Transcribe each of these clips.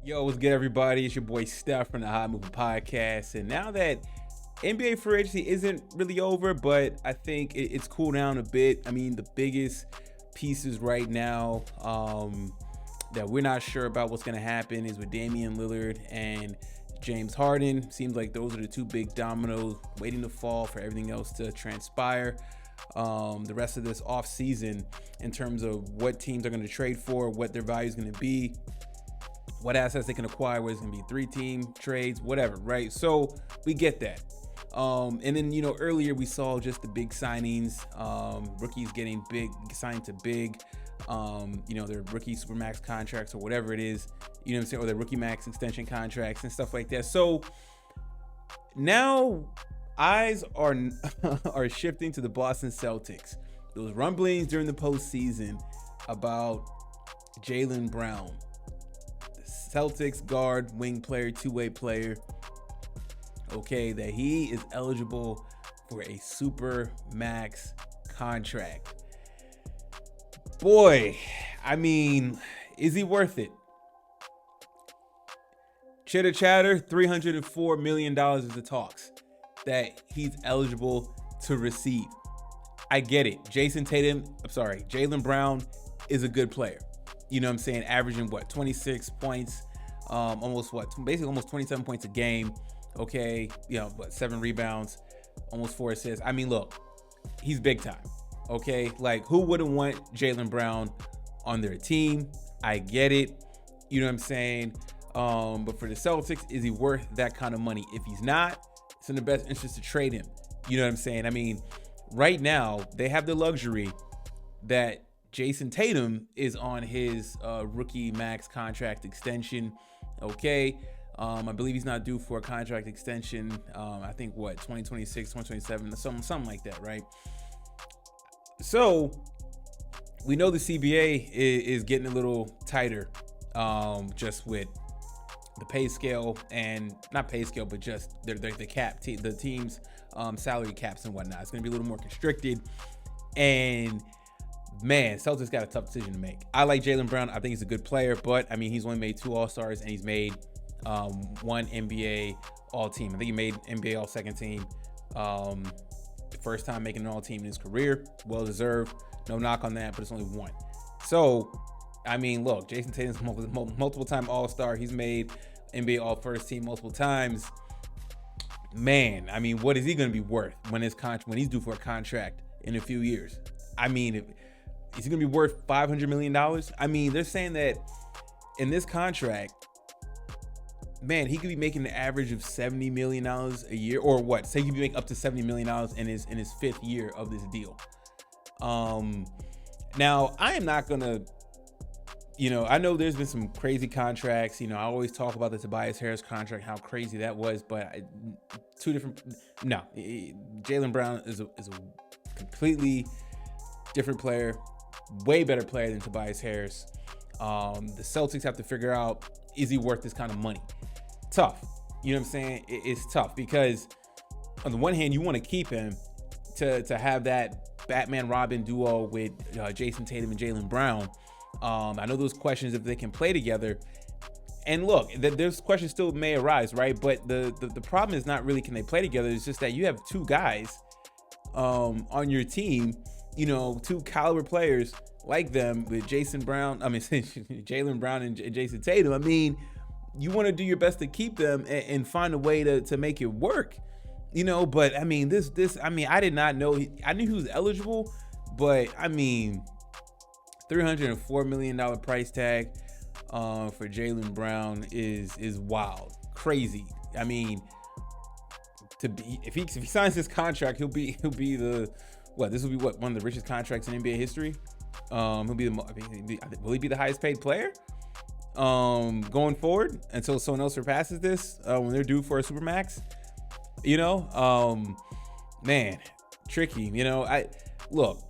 Yo, what's good, everybody? It's your boy Steph from the Hot Moving Podcast. And now that NBA free agency isn't really over, but I think it's cooled down a bit. I mean, the biggest pieces right now that we're not sure about what's going to happen is with Damian Lillard and James Harden. Seems like those are the two big dominoes waiting to fall for everything else to transpire. The rest of this off season in terms of what teams are going to trade for, what their value is going to be, what assets they can acquire, whether it's going to be 3-team trades, whatever, right? So we get that. And then, earlier we saw just the big signings, rookies getting big, signed to big, their rookie supermax contracts or whatever it is, you know what I'm saying, or their rookie max extension contracts and stuff like that. So now eyes are are shifting to the Boston Celtics. Those rumblings during the postseason about Jaylen Brown, Celtics guard, wing player, two-way player, okay, that he is eligible for a super max contract. Boy, I mean, is he worth it? Chitter chatter, $304 million is the talks that he's eligible to receive. I get it. Jaylen Brown is a good player. You know what I'm saying? Averaging 26 points, almost 27 points a game. Okay, 7 rebounds, almost 4 assists. I mean, look, he's big time. Okay, like who wouldn't want Jaylen Brown on their team? I get it. You know what I'm saying? But for the Celtics, is he worth that kind of money? If he's not, it's in the best interest to trade him. You know what I'm saying? I mean, right now they have the luxury that Jason Tatum is on his rookie max contract extension. Okay. I believe he's not due for a contract extension. I think 2026, 2027, something like that, right? So we know the CBA is getting a little tighter, just with the pay scale, and not pay scale, but just the cap, the team's salary caps and whatnot. It's going to be a little more constricted. And man, Celtics got a tough decision to make. I like Jaylen Brown. I think he's a good player, but I mean, he's only made 2 All-Stars and he's made 1 NBA All-Team. I think he made NBA All-Second Team. First time making an All-Team in his career. Well-deserved. No knock on that, but it's only 1. So, I mean, look, Jason Tatum's multiple-time All-Star. He's made NBA All-First Team multiple times. Man, I mean, what is he going to be worth when he's due for a contract in a few years? I mean, is he going to be worth $500 million? I mean, they're saying that in this contract, man, he could be making an average of $70 million a year, or what? Say he could be making up to $70 million in his 5th year of this deal. Now, I am not going to, I know there's been some crazy contracts. I always talk about the Tobias Harris contract, how crazy that was, but Jaylen Brown is a completely different player, way better player than Tobias Harris. The Celtics have to figure out, is he worth this kind of money? Tough. You know what I'm saying? It's tough because on the one hand, you want to keep him to have that Batman Robin duo with Jason Tatum and Jaylen Brown. I know those questions if they can play together. And look, those questions still may arise, right? But the problem is not really can they play together. It's just that you have 2 guys on your team, 2 caliber players like them with Jaylen Brown and Jason Tatum. I mean, you want to do your best to keep them and find a way to make it work, but I mean, I did not know, I knew he was eligible, but I mean, $304 million price tag for Jaylen Brown is wild, crazy. I mean, if he signs this contract, he'll be this will be one of the richest contracts in NBA history. Will he be the highest paid player going forward until someone else surpasses this when they're due for a supermax? Man, tricky. Look,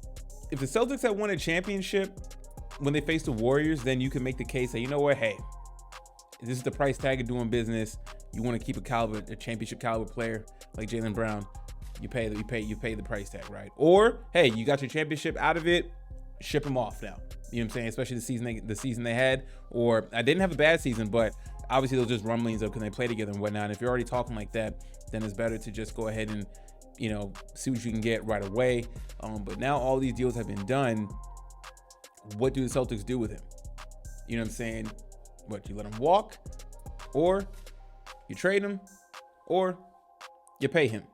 if the Celtics had won a championship when they faced the Warriors, then you can make the case that, you know what, hey, this is the price tag of doing business. You want to keep a championship caliber player like Jaylen Brown, you pay the price tag, right? Or hey, you got your championship out of it, ship him off now. You know what I'm saying? Especially the season they had. Or I didn't have a bad season, but obviously those just rumblings of, can they play together and whatnot. If you're already talking like that, then it's better to just go ahead and, see what you can get right away. But now all these deals have been done. What do the Celtics do with him? You know what I'm saying? What, you let him walk, or you trade him, or you pay him?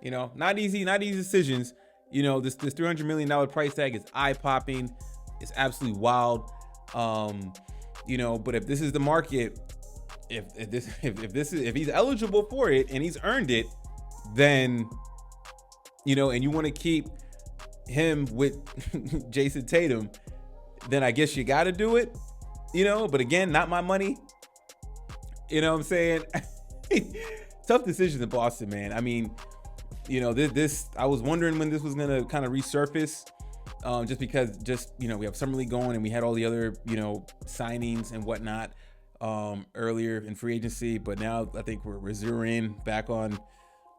Not easy decisions. This $300 million price tag is eye popping. It's absolutely wild. But if this is the market, if he's eligible for it and he's earned it, then, and you want to keep him with Jason Tatum, then I guess you got to do it, but again, not my money. You know what I'm saying? Tough decisions in Boston, man. I mean, this I was wondering when this was going to kind of resurface, just because we have Summer League going and we had all the other, signings and whatnot earlier in free agency. But now I think we're zeroing back on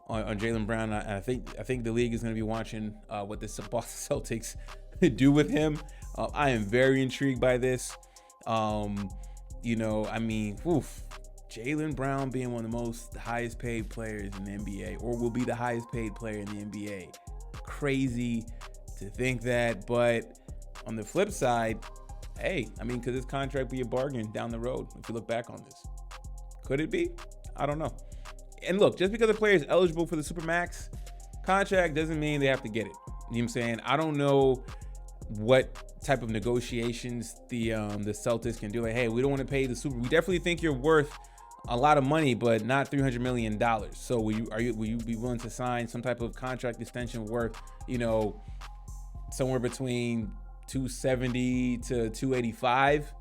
Jaylen Brown. I think the league is going to be watching what the Boston Celtics do with him. I am very intrigued by this. Jaylen Brown being one of the highest paid players in the NBA, or will be the highest paid player in the NBA. Crazy to think that, but on the flip side, could this contract be a bargain down the road if you look back on this? Could it be? I don't know. And look, just because a player is eligible for the Supermax contract doesn't mean they have to get it. You know what I'm saying? I don't know what type of negotiations the Celtics can do. Like, hey, we don't want to pay the super. We definitely think you're worth a lot of money, but not $300 million. So will you be willing to sign some type of contract extension worth, somewhere between 270 to 285?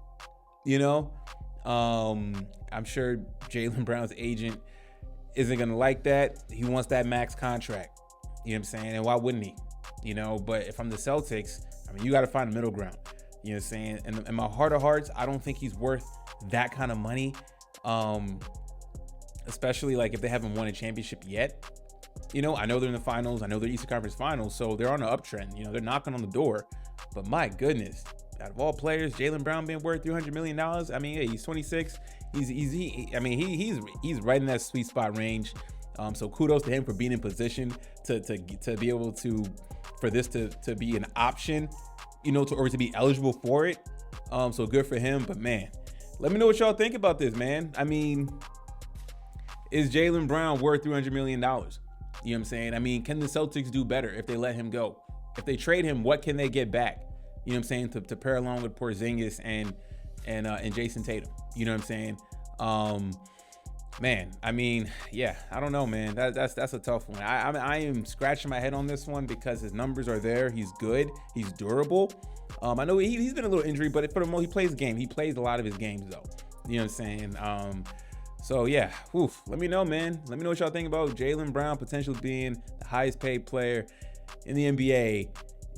I'm sure Jaylen Brown's agent isn't gonna like that. He wants that max contract. You know what I'm saying? And why wouldn't he? But if I'm the Celtics, you got to find a middle ground. You know what I'm saying? And in my heart of hearts, I don't think he's worth that kind of money. Especially like if they haven't won a championship yet. I know they're in the finals. I know they're Eastern Conference Finals, so they're on an uptrend. They're knocking on the door. But my goodness, out of all players, Jaylen Brown being worth $300 million. He's 26. He's right in that sweet spot range. So kudos to him for being in position to be able to, for this to be an option, or to be eligible for it. So good for him. But man, let me know what y'all think about this, man. Is Jaylen Brown worth $300 million? You know what I'm saying? Can the Celtics do better if they let him go? If they trade him, what can they get back? You know what I'm saying? To pair along with Porzingis and Jason Tatum. You know what I'm saying? I don't know, man. That's a tough one. I am scratching my head on this one because his numbers are there. He's good. He's durable. I know he's been a little injury, but for the most, he plays the game. He plays a lot of his games though. You know what I'm saying? So yeah, let me know, man. Let me know what y'all think about Jaylen Brown potentially being the highest paid player in the NBA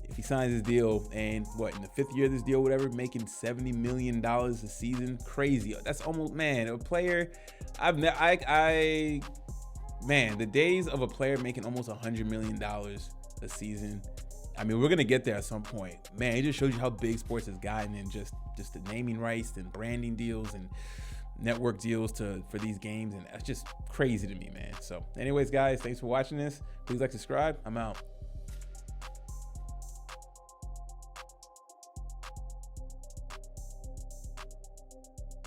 if he signs his deal, and in the 5th year of this deal, whatever, making $70 million a season. Crazy. That's almost, man, a player. The days of a player making almost $100 million a season. We're gonna get there at some point. Man, it just shows you how big sports has gotten, and just the naming rights and branding deals and network deals for these games, and that's just crazy to me, man. So anyways, guys, thanks for watching this. Please like, subscribe. I'm out.